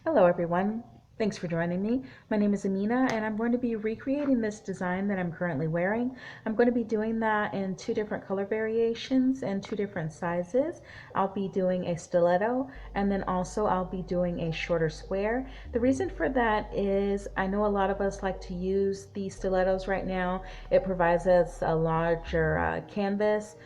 Hello everyone. Thanks for joining me. My name is Amina and I'm going to be recreating this design that I'm currently wearing. I'm going to be doing that in two different color variations and two different sizes. I'll be doing a stiletto and then also I'll be doing a shorter square. The reason for that is I know a lot of us like to use these stilettos right now. It provides us a larger canvas.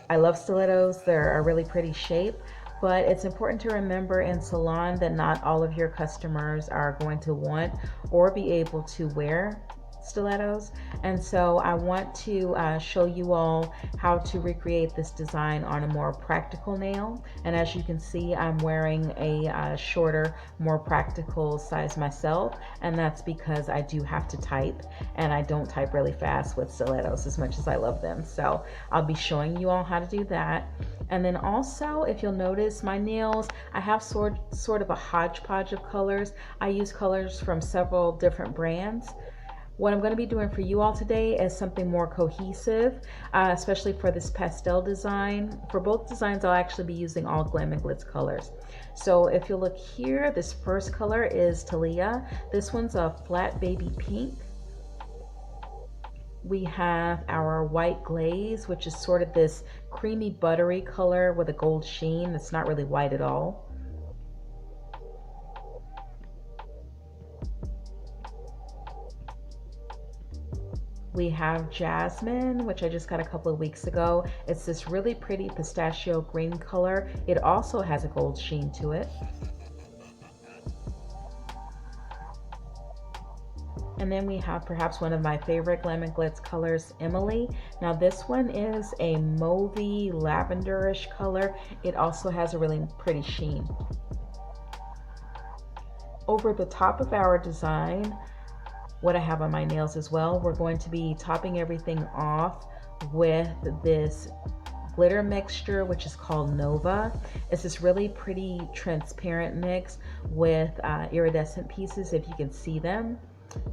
I love stilettos. They're a really pretty shape, but it's important to remember in salon that not all of your customers are going to want or be able to wear stilettos. And so I want to show you all how to recreate this design on a more practical nail. And as you can see, I'm wearing a shorter, more practical size myself. And that's because I do have to type, and I don't type really fast with stilettos as much as I love them. So I'll be showing you all how to do that. And then also, if you'll notice my nails, I have sort of a hodgepodge of colors. I use colors from several different brands. What I'm going to be doing for you all today is something more cohesive, especially for this pastel design. For both designs, I'll actually be using all Glam and Glitz colors. So if you look here, this first color is Talia. This one's a flat baby pink. We have our white glaze, which is sort of this creamy buttery color with a gold sheen. It's not really white at all. We have Jasmine, which I just got a couple of weeks ago. It's this really pretty pistachio green color. It also has a gold sheen to it. And then we have perhaps one of my favorite Glam and Glitz colors, Emily. Now this one is a mauvey lavenderish color. It also has a really pretty sheen. Over the top of our design, what I have on my nails as well, we're going to be topping everything off with this glitter mixture, which is called Nova. It's this really pretty transparent mix with iridescent pieces, if you can see them.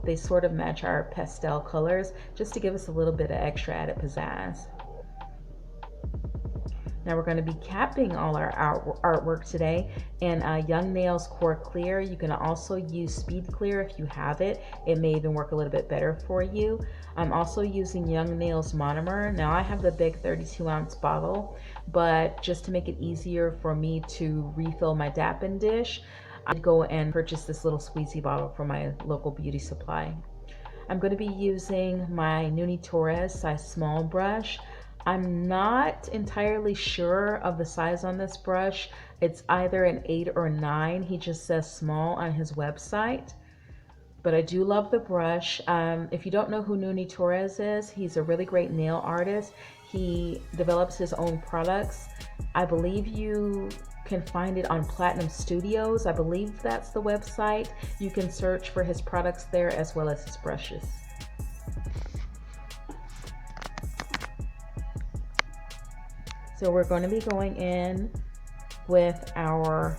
They sort of match our pastel colors just to give us a little bit of extra added pizzazz. Now we're going to be capping all our artwork today in Young Nails Core Clear. You can also use Speed Clear if you have it. It may even work a little bit better for you. I'm also using Young Nails Monomer. Now I have the big 32-ounce bottle, but just to make it easier for me to refill my Dappen dish, I'd go and purchase this little squeezy bottle from my local beauty supply. I'm going to be using my Nuni Torres size small brush. I'm not entirely sure of the size on this brush. It's either an 8 or 9. He just says small on his website. But I do love the brush. If you don't know who Nuni Torres is, he's a really great nail artist. He develops his own products. I believe you can find it on Platinum Studios. I believe that's the website. You can search for his products there as well as his brushes. So we're going to be going in with our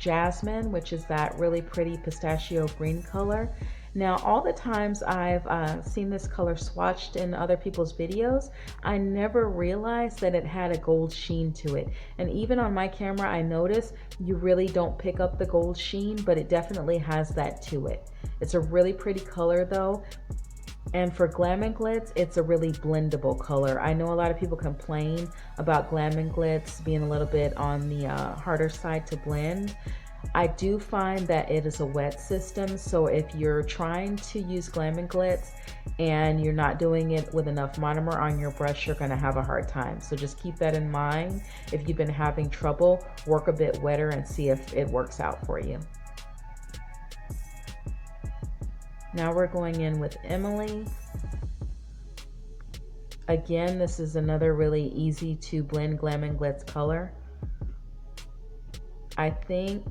Jasmine, which is that really pretty pistachio green color. Now, all the times I've seen this color swatched in other people's videos, I never realized that it had a gold sheen to it. And even on my camera, I notice you really don't pick up the gold sheen, but it definitely has that to it. It's a really pretty color though. And for Glam and Glitz, it's a really blendable color. I know a lot of people complain about Glam and Glitz being a little bit on the harder side to blend. I do find that it is a wet system, so if you're trying to use Glam and Glitz and you're not doing it with enough monomer on your brush, you're going to have a hard time. So just keep that in mind. If you've been having trouble, work a bit wetter and see if it works out for you. Now we're going in with Emily. Again, this is another really easy to blend Glam and Glitz color. I think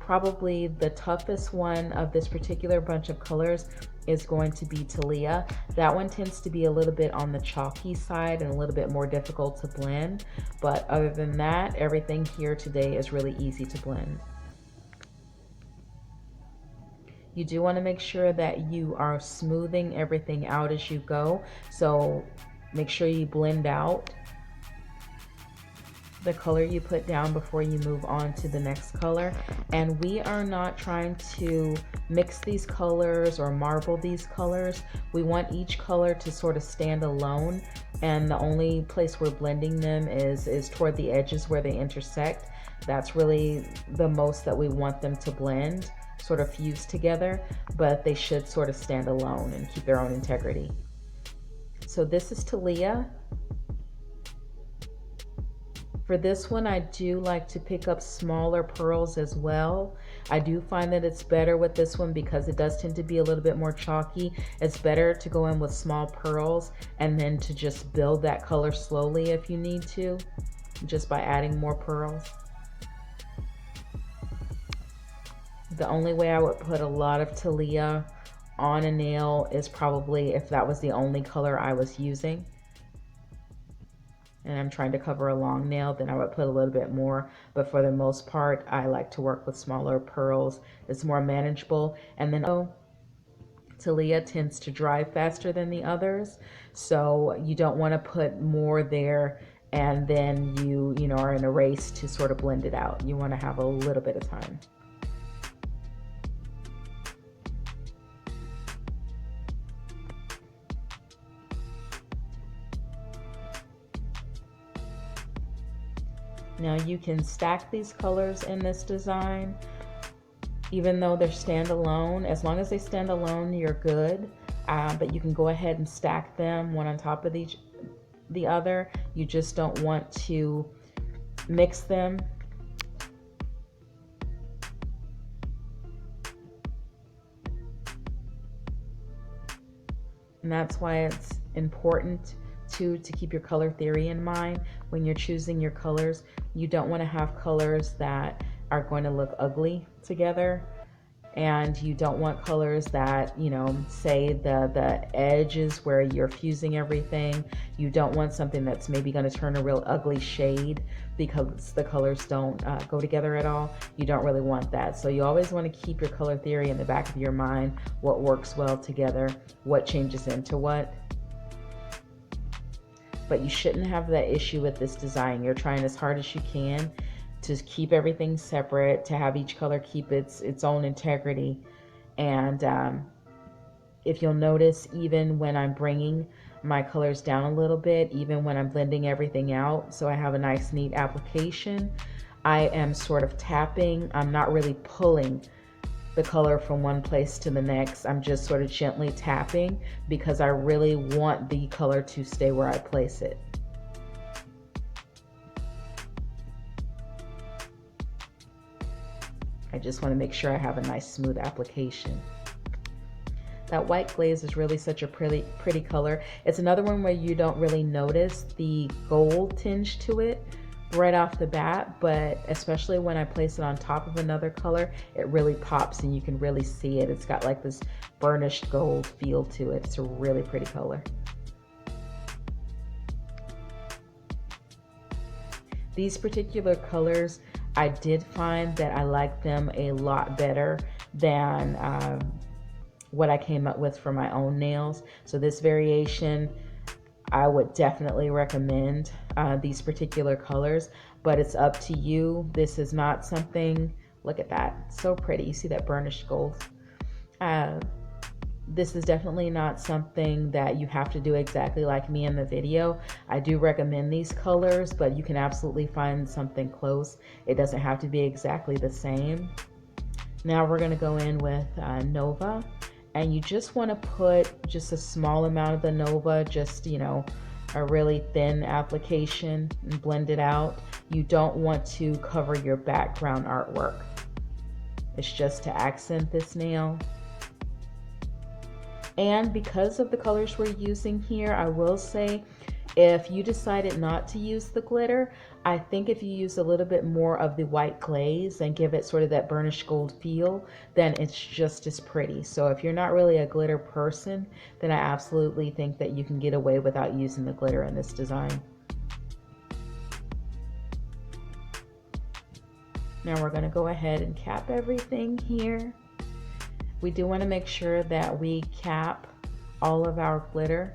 probably the toughest one of this particular bunch of colors is going to be Talia. That one tends to be a little bit on the chalky side and a little bit more difficult to blend. But other than that, everything here today is really easy to blend. You do want to make sure that you are smoothing everything out as you go. So make sure you blend out. the color you put down before you move on to the next color. And we are not trying to mix these colors or marble these colors. We want each color to sort of stand alone, and the only place we're blending them is toward the edges where they intersect. That's really the most that we want them to blend, sort of fuse together, but they should sort of stand alone and keep their own integrity. So this is Talia. For this one, I do like to pick up smaller pearls as well. I do find that it's better with this one because it does tend to be a little bit more chalky. It's better to go in with small pearls and then to just build that color slowly if you need to, just by adding more pearls. The only way I would put a lot of Talia on a nail is probably if that was the only color I was using, and I'm trying to cover a long nail, then I would put a little bit more. But for the most part, I like to work with smaller pearls. It's more manageable. And then Talia tends to dry faster than the others, so you don't want to put more there and then you know are in a race to sort of blend it out. You want to have a little bit of time. Now you can stack these colors in this design, even though they're standalone. As long as they stand alone, you're good. But you can go ahead and stack them one on top of the other. You just don't want to mix them. And that's why it's important to keep your color theory in mind when you're choosing your colors. You don't want to have colors that are going to look ugly together, and you don't want colors that, you know, say the edges where you're fusing everything. You don't want something that's maybe going to turn a real ugly shade because the colors don't go together at all. You don't really want that. So you always want to keep your color theory in the back of your mind, what works well together, what changes into what. But you shouldn't have that issue with this design. You're trying as hard as you can to keep everything separate, to have each color keep its own integrity. And if you'll notice, even when I'm bringing my colors down a little bit, even when I'm blending everything out, so I have a nice neat application, I am sort of tapping. I'm not really pulling the color from one place to the next. I'm just sort of gently tapping because I really want the color to stay where I place it. I just want to make sure I have a nice smooth application. That white glaze is really such a pretty color. It's another one where you don't really notice the gold tinge to it right off the bat, but especially when I place it on top of another color, it really pops and you can really see it. It's got like this burnished gold feel to it. It's a really pretty color. These particular colors, I did find that I like them a lot better than what I came up with for my own nails. So this variation, I would definitely recommend these particular colors, but it's up to you. This is not something, look at that, so pretty. You see that burnished gold? This is definitely not something that you have to do exactly like me in the video. I do recommend these colors, but you can absolutely find something close. It doesn't have to be exactly the same. Now we're gonna go in with Nova. And you just want to put just a small amount of the Nova, just, you know, a really thin application, and blend it out. You don't want to cover your background artwork. It's just to accent this nail. And because of the colors we're using here, I will say, if you decided not to use the glitter, I think if you use a little bit more of the white glaze and give it sort of that burnished gold feel, then it's just as pretty. So if you're not really a glitter person, then I absolutely think that you can get away without using the glitter in this design. Now we're going to go ahead and cap everything here. We do want to make sure that we cap all of our glitter.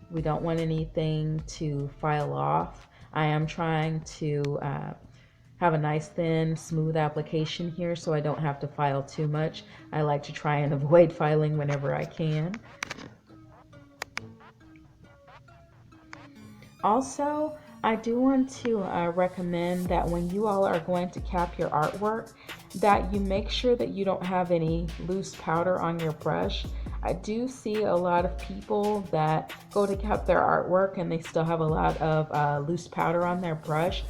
We don't want anything to file off. I am trying to have a nice thin smooth application here so I don't have to file too much. I like to try and avoid filing whenever I can. Also, I do want to recommend that when you all are going to cap your artwork, that you make sure that you don't have any loose powder on your brush. I do see a lot of people that go to cap their artwork and they still have a lot of loose powder on their brush.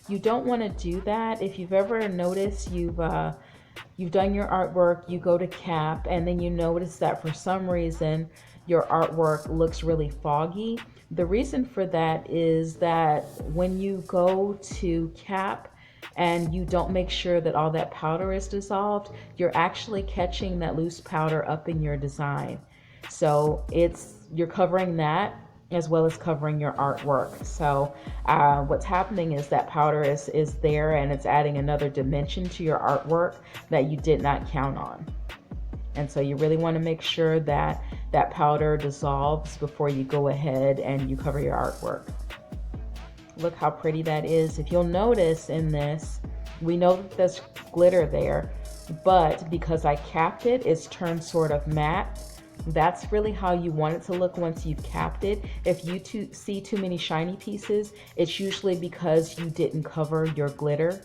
You don't want to do that. If you've ever noticed you've done your artwork, you go to cap, and then you notice that for some reason your artwork looks really foggy. The reason for that is that when you go to cap and you don't make sure that all that powder is dissolved, you're actually catching that loose powder up in your design. So you're covering that as well as covering your artwork. So what's happening is that powder is there and it's adding another dimension to your artwork that you did not count on. And so you really want to make sure that that powder dissolves before you go ahead and you cover your artwork. Look how pretty that is. If you'll notice in this, we know that there's glitter there, but because I capped it, it's turned sort of matte. That's really how you want it to look once you've capped it. If you see too many shiny pieces, it's usually because you didn't cover your glitter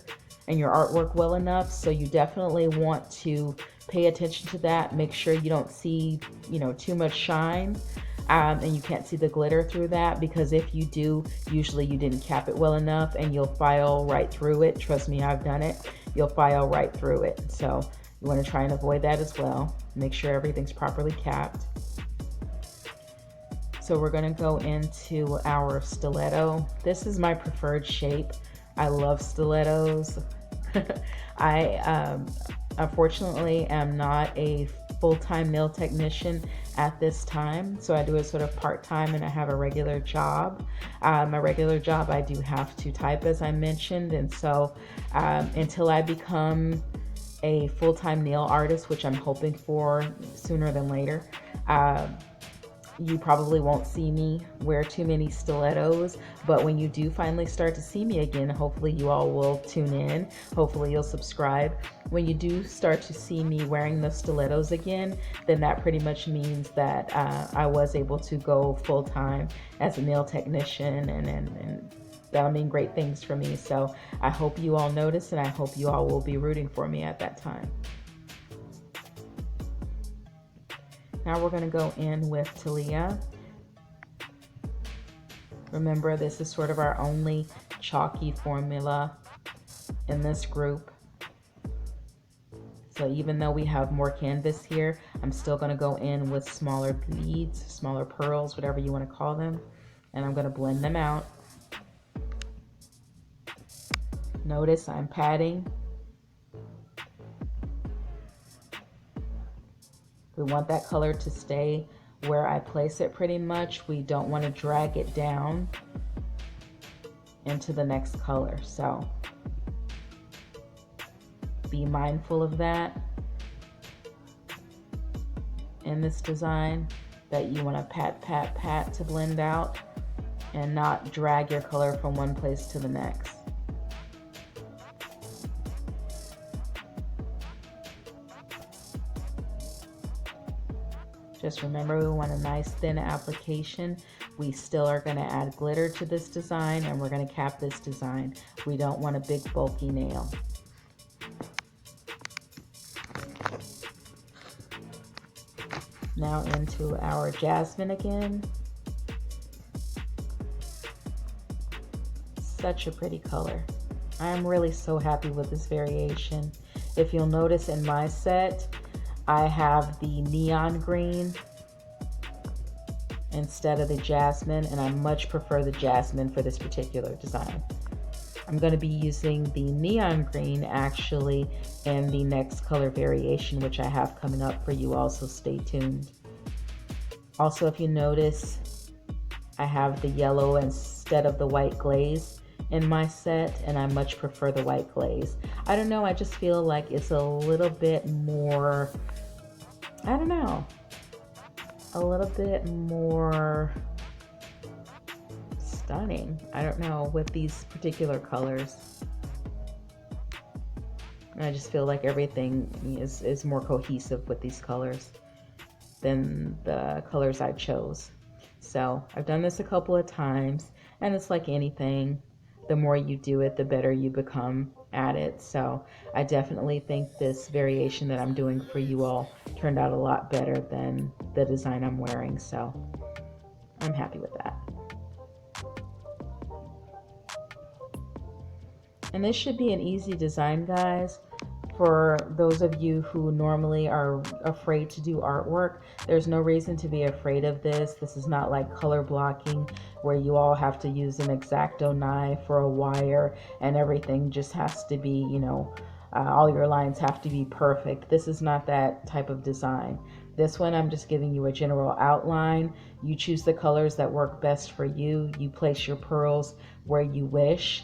and your artwork well enough. So you definitely want to pay attention to that. Make sure you don't see, too much shine and you can't see the glitter through that, because if you do, usually you didn't cap it well enough and you'll file right through it. Trust me, I've done it. You'll file right through it. So you want to try and avoid that as well. Make sure everything's properly capped. So we're going to go into our stiletto. This is my preferred shape. I love stilettos. I unfortunately am not a full-time nail technician at this time, so I do it sort of part-time, and I have a regular job. My regular job, I do have to type, as I mentioned, and so until I become a full-time nail artist, which I'm hoping for sooner than later, you probably won't see me wear too many stilettos. But when you do finally start to see me again, hopefully you all will tune in. Hopefully you'll subscribe. When you do start to see me wearing the stilettos again, then that pretty much means that I was able to go full-time as a nail technician, and that'll mean great things for me. So I hope you all notice, and I hope you all will be rooting for me at that time. Now we're going to go in with Talia. Remember, this is sort of our only chalky formula in this group. So even though we have more canvas here, I'm still going to go in with smaller beads, smaller pearls, whatever you want to call them. And I'm going to blend them out. Notice I'm patting. We want that color to stay where I place it pretty much. We don't want to drag it down into the next color. So be mindful of that in this design, that you want to pat, pat, pat to blend out and not drag your color from one place to the next. Just remember, we want a nice thin application. We still are going to add glitter to this design, and we're going to cap this design. We don't want a big bulky nail. Now into our jasmine again. Such a pretty color. I'm really so happy with this variation. If you'll notice in my set, I have the neon green instead of the jasmine, and I much prefer the jasmine for this particular design. I'm going to be using the neon green actually in the next color variation, which I have coming up for you all, so stay tuned. Also, if you notice, I have the yellow instead of the white glaze in my set, and I much prefer the white glaze. I don't know, I just feel like it's a little bit more, I don't know, a little bit more stunning. I don't know, with these particular colors. I just feel like everything is more cohesive with these colors than the colors I chose. So I've done this a couple of times, and it's like anything, the more you do it, the better you become at it. So I definitely think this variation that I'm doing for you all turned out a lot better than the design I'm wearing. So I'm happy with that. And this should be an easy design, guys. For those of you who normally are afraid to do artwork, there's no reason to be afraid of this. This is not like color blocking where you all have to use an X-Acto knife or a wire and everything just has to be, you know, all your lines have to be perfect. This is not that type of design. This one, I'm just giving you a general outline. You choose the colors that work best for you. You place your pearls where you wish.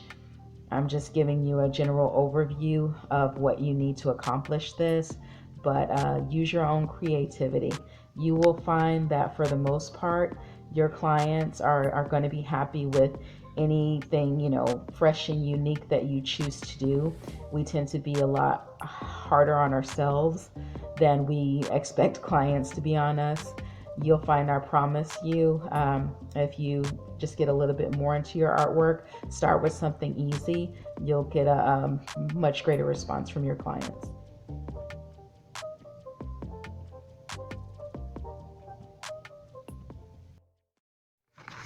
I'm just giving you a general overview of what you need to accomplish this, but use your own creativity. You will find that for the most part, your clients are going to be happy with anything, you know, fresh and unique that you choose to do. We tend to be a lot harder on ourselves than we expect clients to be on us. You'll find, I promise you, if you just get a little bit more into your artwork, start with something easy, you'll get a much greater response from your clients.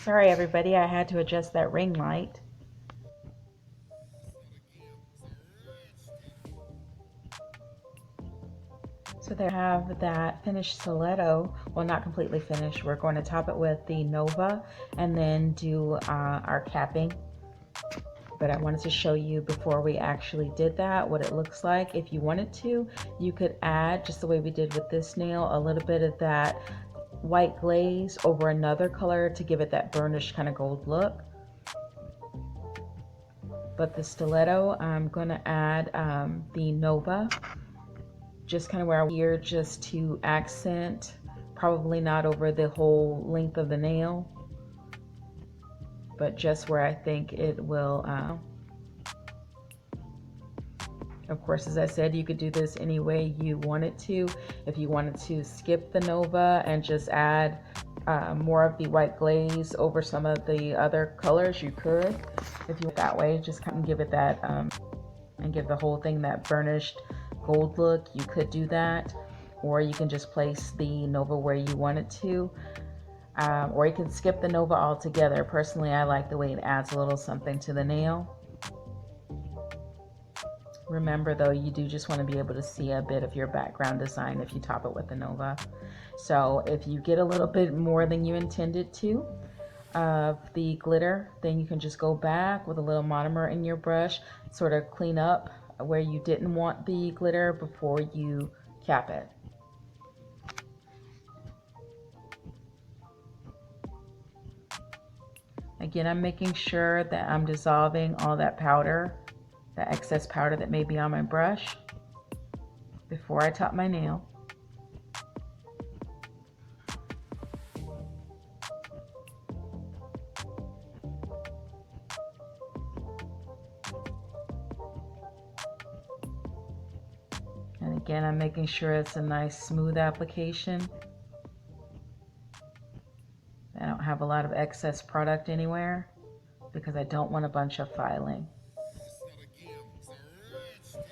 Sorry everybody, I had to adjust that ring light. So there I have that finished stiletto. Well, not completely finished. We're going to top it with the Nova and then do our capping. But I wanted to show you before we actually did that what it looks like. If you wanted to, you could add, just the way we did with this nail, a little bit of that white glaze over another color to give it that burnished kind of gold look. But the stiletto, I'm going to add the Nova, just kind of where here, just to accent, probably not over the whole length of the nail, but just where I think it will. Of course, as I said, you could do this any way you wanted to. If you wanted to skip the Nova and just add more of the white glaze over some of the other colors, you could. If you went that way, just kind of give it that and give the whole thing that burnished gold look, you could do that. Or you can just place the Nova where you want it to. Or you can skip the Nova altogether. Personally, I like the way it adds a little something to the nail. Remember though, you do just want to be able to see a bit of your background design if you top it with the Nova. So if you get a little bit more than you intended to of the glitter, then you can just go back with a little monomer in your brush, sort of clean up where you didn't want the glitter before you cap it. Again, I'm making sure that I'm dissolving all that powder, the excess powder that may be on my brush before I top my nail. And again, I'm making sure it's a nice smooth application. I don't have a lot of excess product anywhere because I don't want a bunch of filing.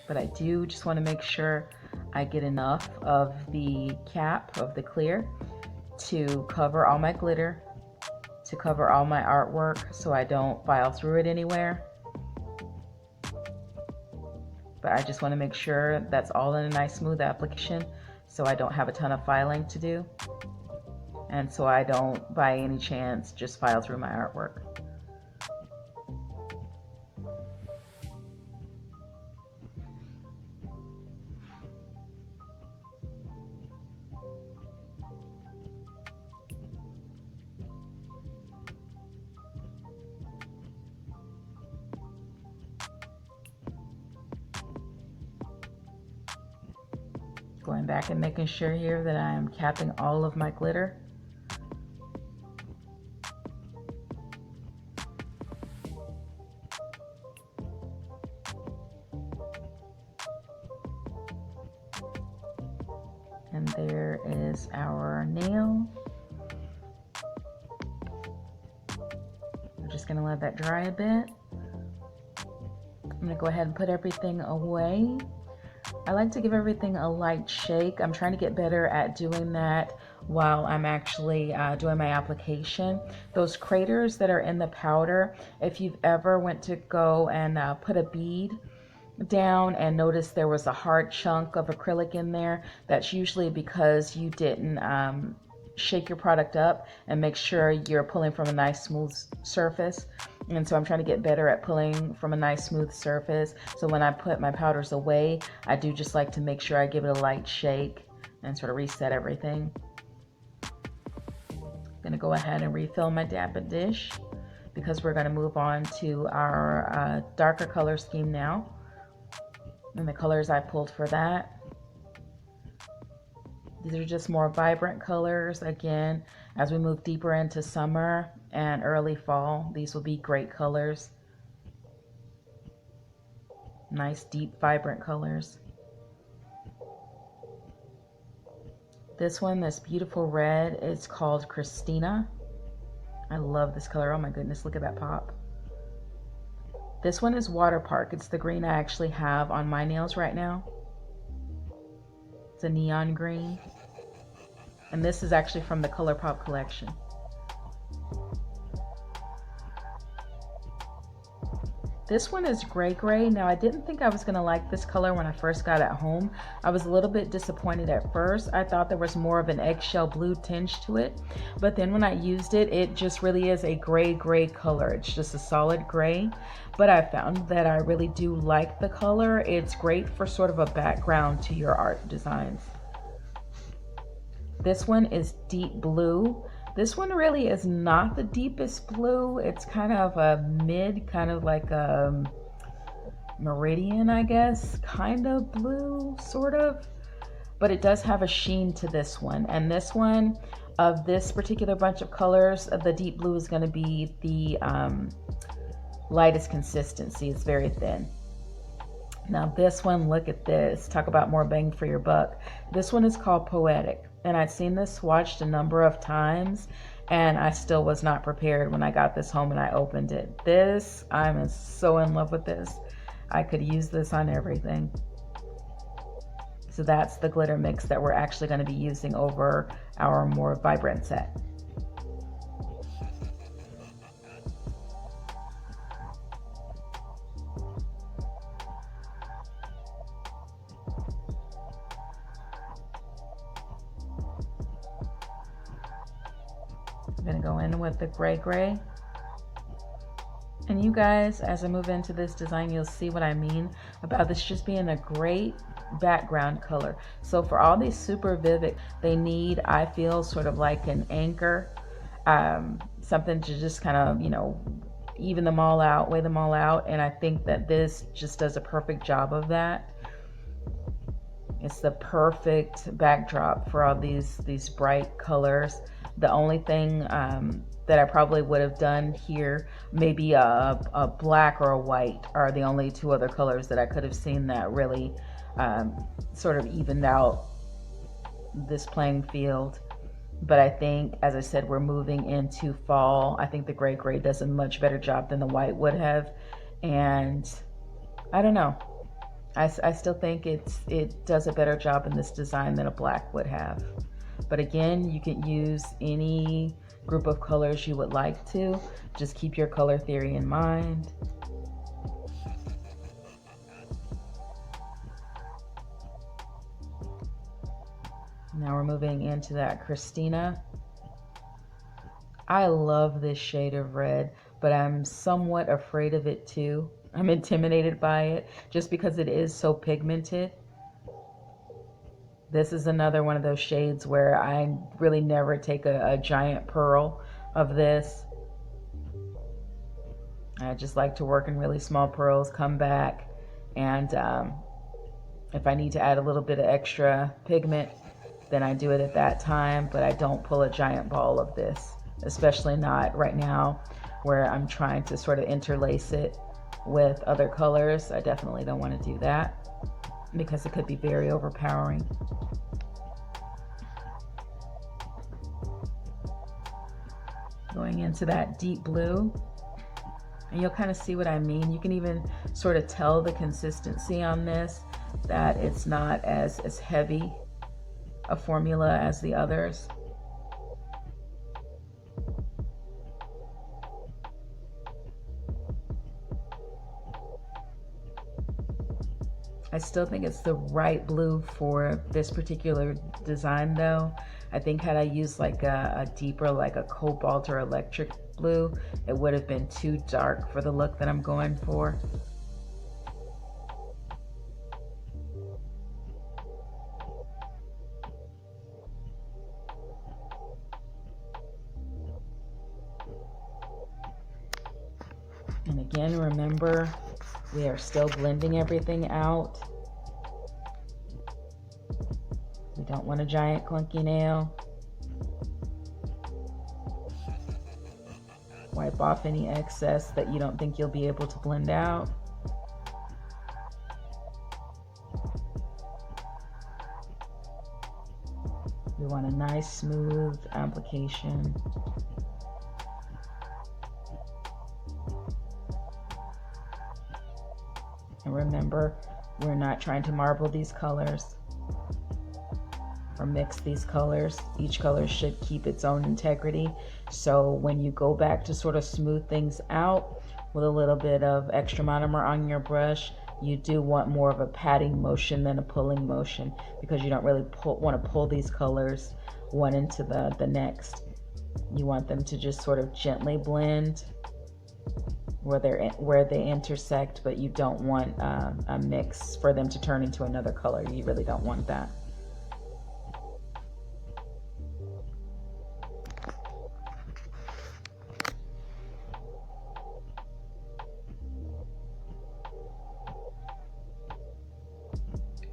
But I do just want to make sure I get enough of the cap of the clear to cover all my glitter, to cover all my artwork so I don't file through it anywhere. But I just want to make sure that's all in a nice smooth application so I don't have a ton of filing to do. And so I don't, by any chance, just file through my artwork. Going back and making sure here that I am capping all of my glitter. And there is our nail. We're just gonna let that dry a bit. I'm gonna go ahead and put everything away. I like to give everything a light shake. I'm trying to get better at doing that while I'm actually doing my application. Those craters that are in the powder, if you've ever went to go and put a bead down and notice there was a hard chunk of acrylic in there, that's usually because you didn't shake your product up and make sure you're pulling from a nice smooth surface. And so I'm trying to get better at pulling from a nice smooth surface. So when I put my powders away, I do just like to make sure I give it a light shake and sort of reset everything. I'm gonna go ahead and refill my Dab and dish because we're gonna move on to our darker color scheme now. And the colors I pulled for that. These are just more vibrant colors. Again, as we move deeper into summer and early fall, these will be great colors. Nice, deep, vibrant colors. This one, this beautiful red, is called Christina. I love this color. Oh my goodness, look at that pop. This one is Water Park. It's the green I actually have on my nails right now. It's a neon green. And this is actually from the ColourPop collection. This one is Gray Gray. Now, I didn't think I was gonna like this color when I first got it home. I was a little bit disappointed at first. I thought there was more of an eggshell blue tinge to it. But then when I used it, it just really is a gray color. It's just a solid gray. But I found that I really do like the color. It's great for sort of a background to your art designs. This one is Deep Blue. This one really is not the deepest blue. It's kind of a mid, kind of like a meridian, I guess, kind of blue, sort of. But it does have a sheen to this one. And this one, of this particular bunch of colors, the deep blue is going to be the lightest consistency. It's very thin. Now this one, look at this. Talk about more bang for your buck. This one is called Poetic. And I'd seen this swatched a number of times, and I still was not prepared when I got this home and I opened it. This, I'm so in love with this. I could use this on everything. So that's the glitter mix that we're actually going to be using over our more vibrant set. I'm going to go in with the Gray. And you guys, as I move into this design, you'll see what I mean about this just being a great background color. So for all these super vivid, they need, I feel, sort of like an anchor, something to just kind of, you know, even them all out, weigh them all out. And I think that this just does a perfect job of that. It's the perfect backdrop for all these bright colors. The only thing that I probably would have done here, maybe a black or a white, are the only two other colors that I could have seen that really sort of evened out this playing field. But I think, as I said, we're moving into fall. I think the Gray does a much better job than the white would have. And I don't know. I still think it does a better job in this design than a black would have. But again, you can use any group of colors you would like to. Just keep your color theory in mind. Now we're moving into that Christina. I love this shade of red, but I'm somewhat afraid of it too. I'm intimidated by it just because it is so pigmented. This is another one of those shades where I really never take a giant pearl of this. I just like to work in really small pearls, come back, and if I need to add a little bit of extra pigment, then I do it at that time, but I don't pull a giant ball of this, especially not right now where I'm trying to sort of interlace it with other colors. I definitely don't want to do that because it could be very overpowering. going into that deep blue. And you'll kind of see what I mean. You can even sort of tell the consistency on this, that it's not as heavy a formula as the others. I still think it's the right blue for this particular design though. I think had I used like a deeper, like a cobalt or electric blue, it would have been too dark for the look that I'm going for. And again, remember, we are still blending everything out. We don't want a giant clunky nail. Wipe off any excess that you don't think you'll be able to blend out. We want a nice smooth application. And remember, we're not trying to marble these colors or mix these colors. Each color should keep its own integrity. So when you go back to sort of smooth things out with a little bit of extra monomer on your brush, you do want more of a patting motion than a pulling motion, because you don't really want to pull these colors one into the next. You want them to just sort of gently blend where they intersect, but you don't want a mix for them to turn into another color. You really don't want that.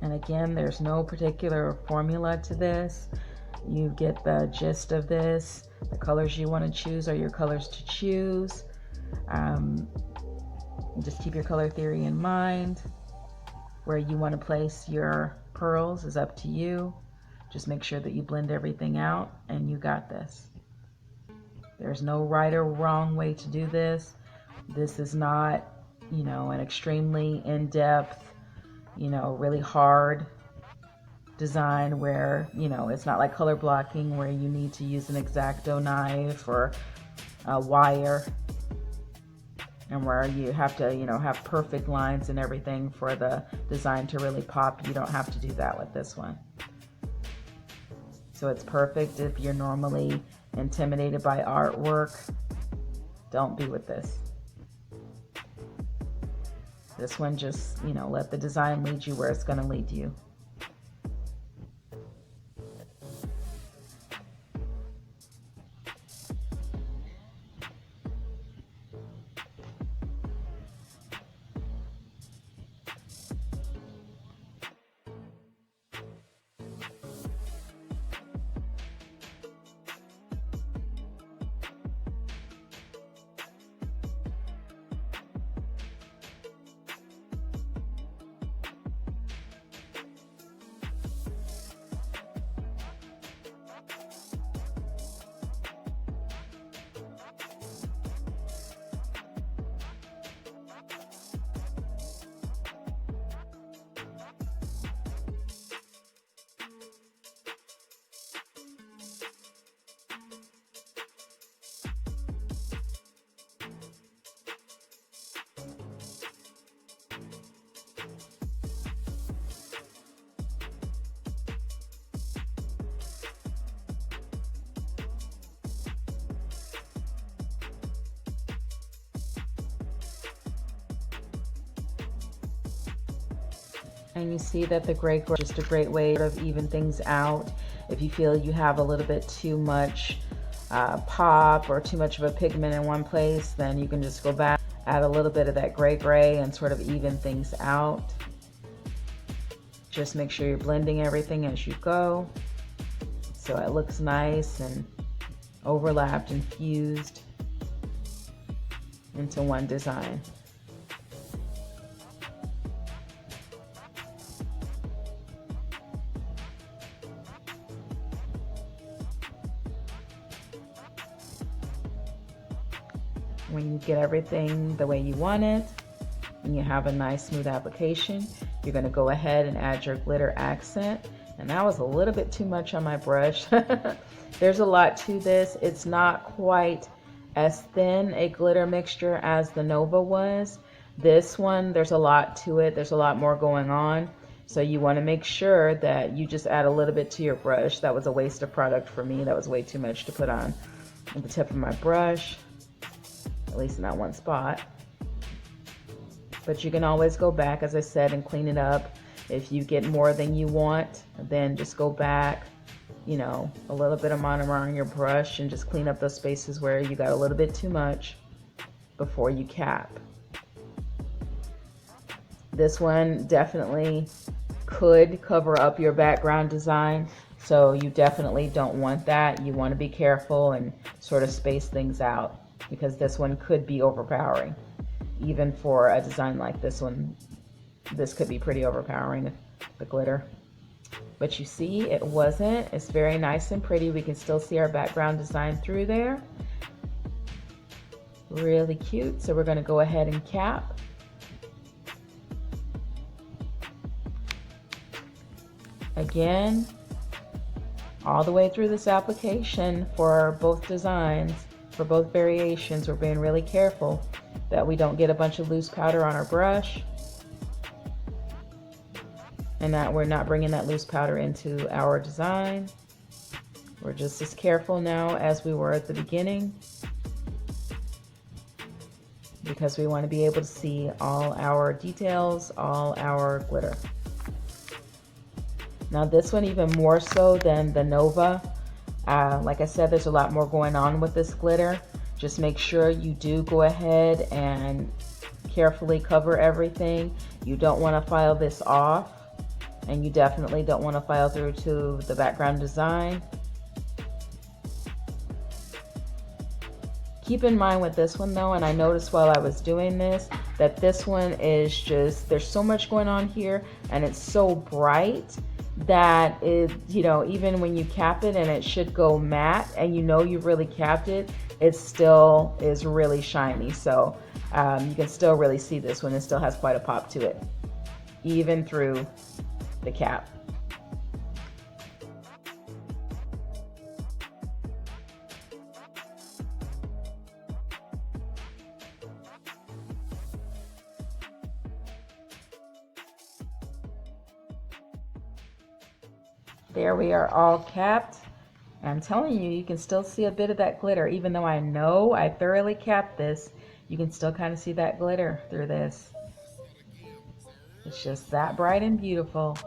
And again, there's no particular formula to this. You get the gist of this. The colors you want to choose are your colors to choose. Just keep your color theory in mind. Where you want to place your pearls is up to you. Just make sure that you blend everything out, and you got this. There's no right or wrong way to do this. This is not, you know, an extremely in-depth, you know, really hard design where, you know, it's not like color blocking where you need to use an X-Acto knife or a wire, and where you have to, you know, have perfect lines and everything for the design to really pop. You don't have to do that with this one. So it's perfect if you're normally intimidated by artwork. Don't be with this. This one, just, you know, let the design lead you where it's going to lead you. And you see that the gray is just a great way to even things out. If you feel you have a little bit too much pop or too much of a pigment in one place, then you can just go back, add a little bit of that gray and sort of even things out. Just make sure you're blending everything as you go, so it looks nice and overlapped and fused into one design. When you get everything the way you want it and you have a nice smooth application, you're going to go ahead and add your glitter accent. And that was a little bit too much on my brush. There's a lot to this. It's not quite as thin a glitter mixture as the Nova was. This one, there's a lot to it. There's a lot more going on. So you want to make sure that you just add a little bit to your brush. That was a waste of product for me. That was way too much to put on the tip of my brush, at least in that one spot. But you can always go back, as I said, and clean it up. If you get more than you want, then just go back, you know, a little bit of monomer on your brush and just clean up those spaces where you got a little bit too much before you cap. This one definitely could cover up your background design, so you definitely don't want that. You want to be careful and sort of space things out, because this one could be overpowering. Even for a design like this one, this could be pretty overpowering, the glitter. But you see, it wasn't. It's very nice and pretty. We can still see our background design through there. Really cute. So we're going to go ahead and cap. Again, all the way through this application for both designs, for both variations, we're being really careful that we don't get a bunch of loose powder on our brush, and that we're not bringing that loose powder into our design. We're just as careful now as we were at the beginning, because we want to be able to see all our details, all our glitter. Now this one, even more so than the Nova, like I said, there's a lot more going on with this glitter. Just make sure you do go ahead and carefully cover everything. You don't want to file this off, and you definitely don't want to file through to the background design. Keep in mind with this one though, and I noticed while I was doing this, that this one is just, there's so much going on here, and it's so bright that it, you know, even when you cap it and it should go matte and you know you really capped it, it still is really shiny. So you can still really see this one. It still has quite a pop to it, even through the cap. There we are, all capped. I'm telling you, you can still see a bit of that glitter. Even though I know I thoroughly capped this, you can still kind of see that glitter through this. It's just that bright and beautiful.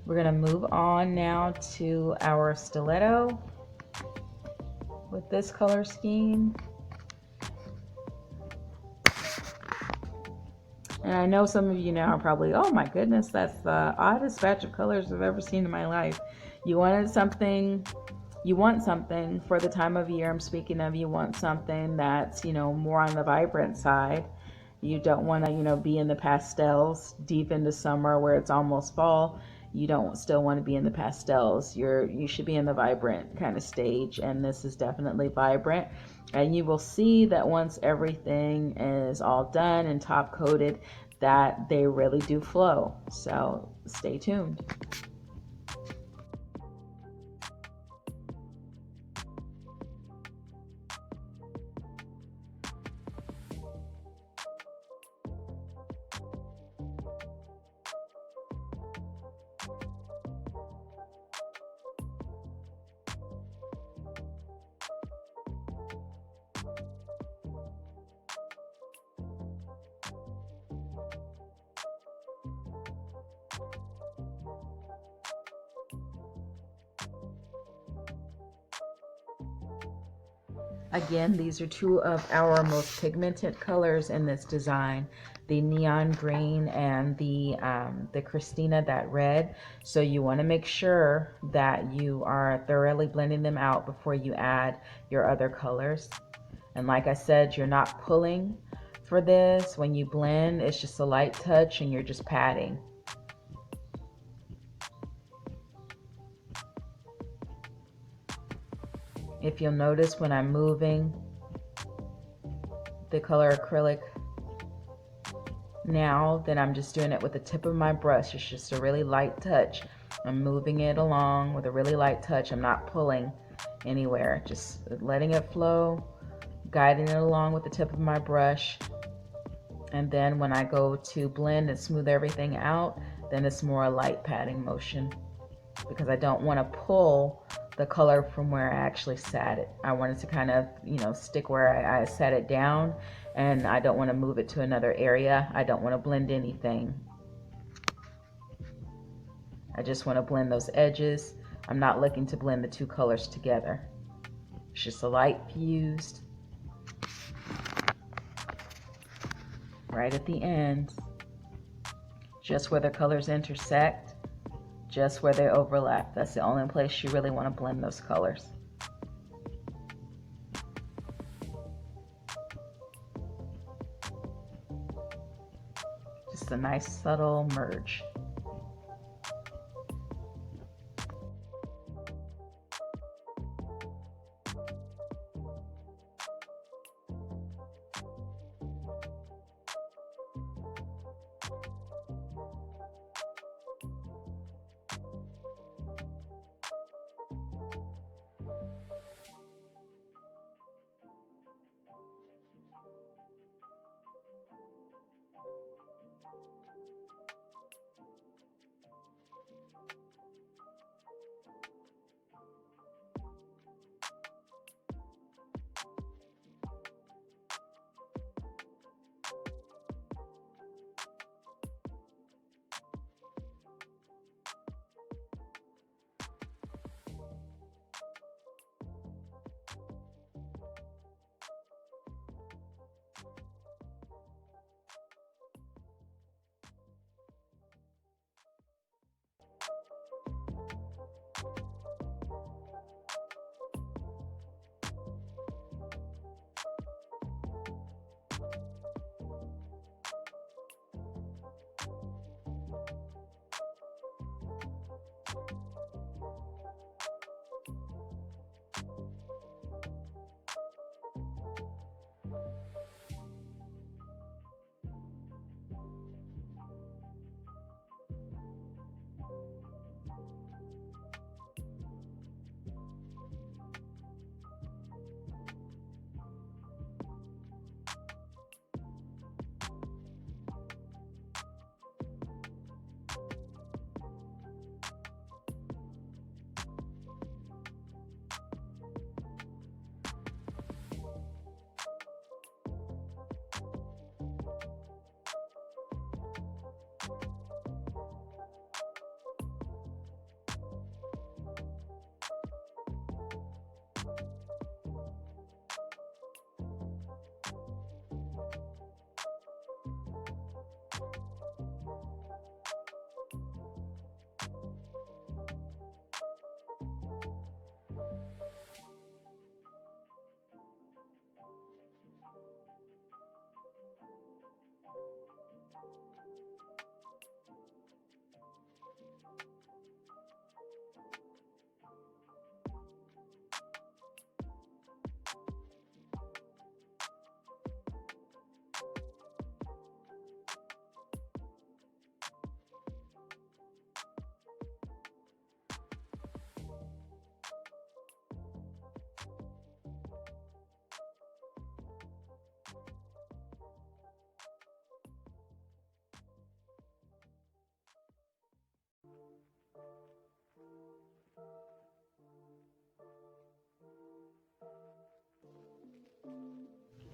We're gonna move on now to our stiletto with this color scheme. And I know some of you now are probably, oh my goodness, that's the oddest batch of colors I've ever seen in my life. You want something for the time of year I'm speaking of. You want something that's, you know, more on the vibrant side. You don't want to, you know, be in the pastels deep into summer where it's almost fall. You don't still want to be in the pastels. You should be in the vibrant kind of stage, and this is definitely vibrant. And you will see that once everything is all done and top coated, that they really do flow. So stay tuned. Again, these are two of our most pigmented colors in this design, the neon green and the Christina, that red. So you want to make sure that you are thoroughly blending them out before you add your other colors. And like I said, you're not pulling for this. When you blend, it's just a light touch and you're just patting. If you'll notice when I'm moving, the color acrylic now, then I'm just doing it with the tip of my brush. It's just a really light touch. I'm moving it along with a really light touch. I'm not pulling anywhere, just letting it flow, guiding it along with the tip of my brush. And then when I go to blend and smooth everything out, then it's more a light patting motion, because I don't want to pull the color from where I actually sat it. I want it to kind of, stick where I sat it down, and I don't want to move it to another area. I don't want to blend anything. I just want to blend those edges. I'm not looking to blend the two colors together. It's just a light fused right at the end, just where the colors intersect, just where they overlap. That's the only place you really want to blend those colors. Just a nice subtle merge.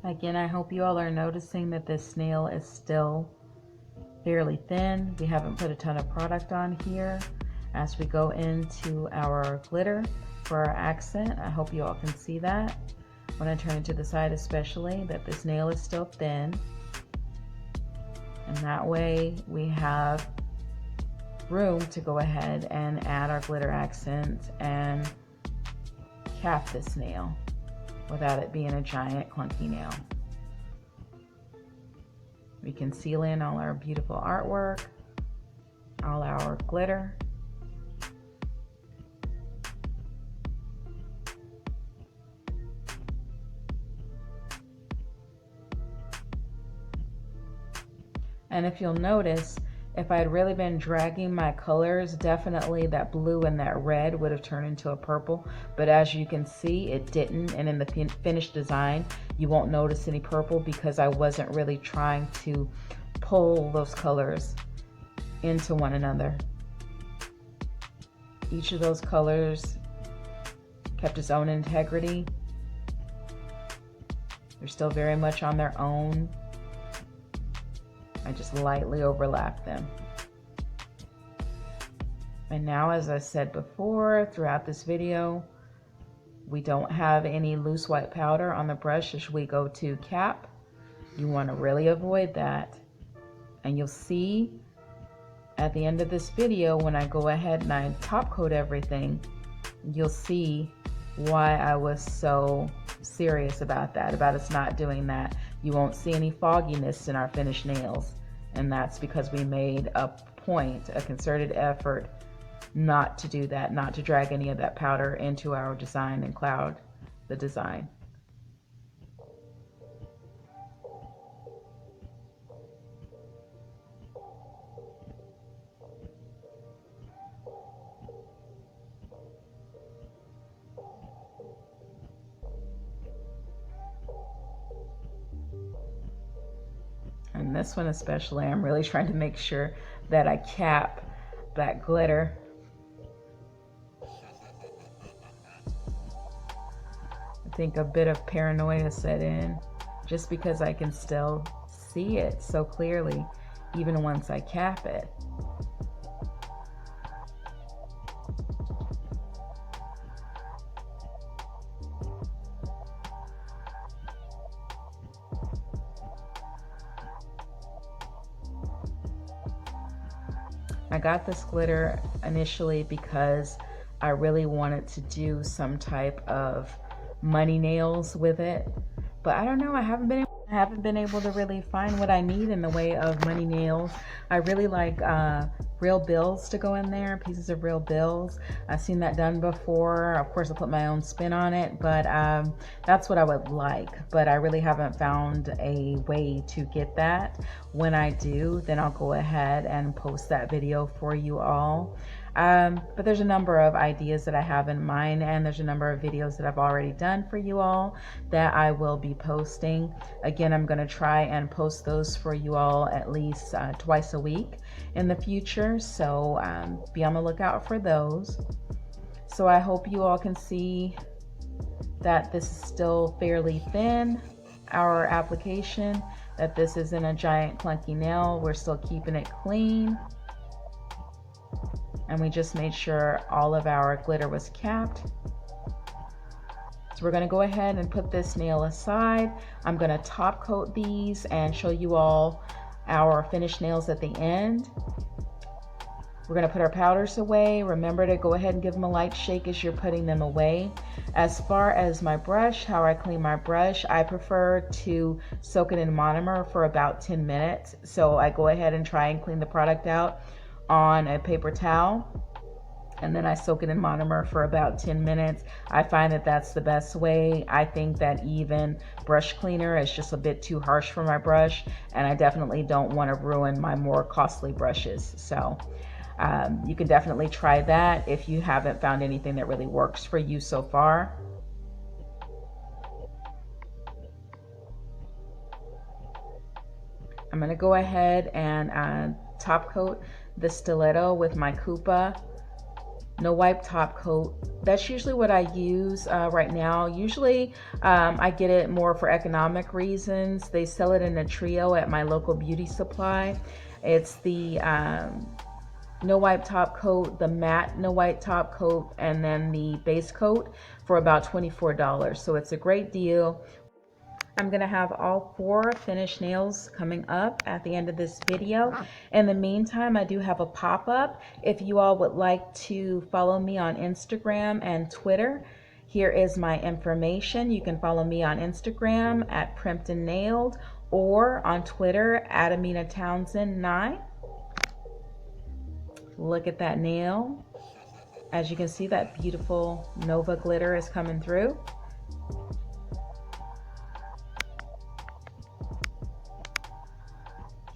Again, I hope you all are noticing that this nail is still fairly thin. We haven't put a ton of product on here. As we go into our glitter for our accent, I hope you all can see that. When I turn it to the side especially, that this nail is still thin. And that way we have room to go ahead and add our glitter accent and cap this nail without it being a giant clunky nail. We can seal in all our beautiful artwork, all our glitter. And if you'll notice, if I had really been dragging my colors, definitely that blue and that red would have turned into a purple. But as you can see, it didn't. And in the finished design, you won't notice any purple because I wasn't really trying to pull those colors into one another. Each of those colors kept its own integrity. They're still very much on their own. I just lightly overlap them. And now, as I said before, throughout this video, we don't have any loose white powder on the brush as we go to cap. You want to really avoid that. And you'll see at the end of this video, when I go ahead and I top coat everything, you'll see why I was so serious about that, about us not doing that. You won't see any fogginess in our finished nails, and that's because we made a point, a concerted effort not to do that, not to drag any of that powder into our design and cloud the design. And this one especially, I'm really trying to make sure that I cap that glitter. I think a bit of paranoia set in just because I can still see it so clearly even once I cap it. I got this glitter initially because I really wanted to do some type of money nails with it, but I don't know, I haven't been able to really find what I need in the way of money nails. I really like real bills to go in there, pieces of real bills. I've seen that done before. Of course, I'll put my own spin on it, but that's what I would like. But I really haven't found a way to get that. When I do, then I'll go ahead and post that video for you all. But there's a number of ideas that I have in mind, and there's a number of videos that I've already done for you all that I will be posting. Again, I'm going to try and post those for you all at least twice a week in the future, so be on the lookout for those. So I hope you all can see that this is still fairly thin, our application, that this isn't a giant clunky nail. We're still keeping it clean. And we just made sure all of our glitter was capped. So we're going to go ahead and put this nail aside. I'm going to top coat these and show you all our finished nails at the end. We're going to put our powders away. Remember to go ahead and give them a light shake as you're putting them away. As far as my brush, how I clean my brush, I prefer to soak it in monomer for about 10 minutes. So I go ahead and try and clean the product out on a paper towel, and then I soak it in monomer for about 10 minutes. I find that that's the best way. I think that even brush cleaner is just a bit too harsh for my brush, and I definitely don't want to ruin my more costly brushes. So you can definitely try that if you haven't found anything that really works for you so far. I'm going to go ahead and top coat the stiletto with my Koopa No Wipe top coat. That's usually what I use right now. Usually I get it more for economic reasons. They sell it in a trio at my local beauty supply. It's the No Wipe top coat, the matte No Wipe top coat, and then the base coat for about $24. So it's a great deal. I'm going to have all 4 finished nails coming up at the end of this video. In the meantime, I do have a pop-up. If you all would like to follow me on Instagram and Twitter, here is my information. You can follow me on Instagram at Primpton Nailed or on Twitter at Amina Townsend 9. Look at that nail. As you can see, that beautiful Nova glitter is coming through.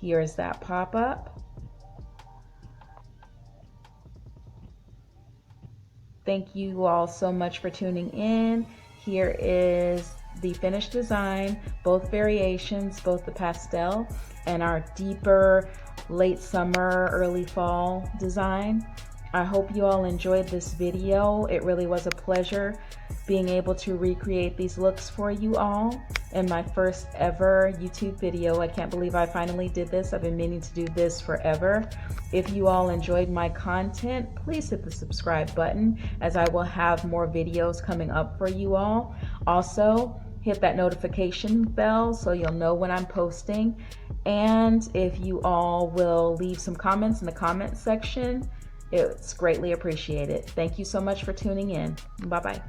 Here's that pop-up. Thank you all so much for tuning in. Here is the finished design, both variations, both the pastel and our deeper late summer, early fall design. I hope you all enjoyed this video. It really was a pleasure being able to recreate these looks for you all in my first ever YouTube video. I can't believe I finally did this. I've been meaning to do this forever. If you all enjoyed my content, please hit the subscribe button, as I will have more videos coming up for you all. Also, hit that notification bell so you'll know when I'm posting. And if you all will leave some comments in the comment section, it's greatly appreciated. Thank you so much for tuning in. Bye-bye.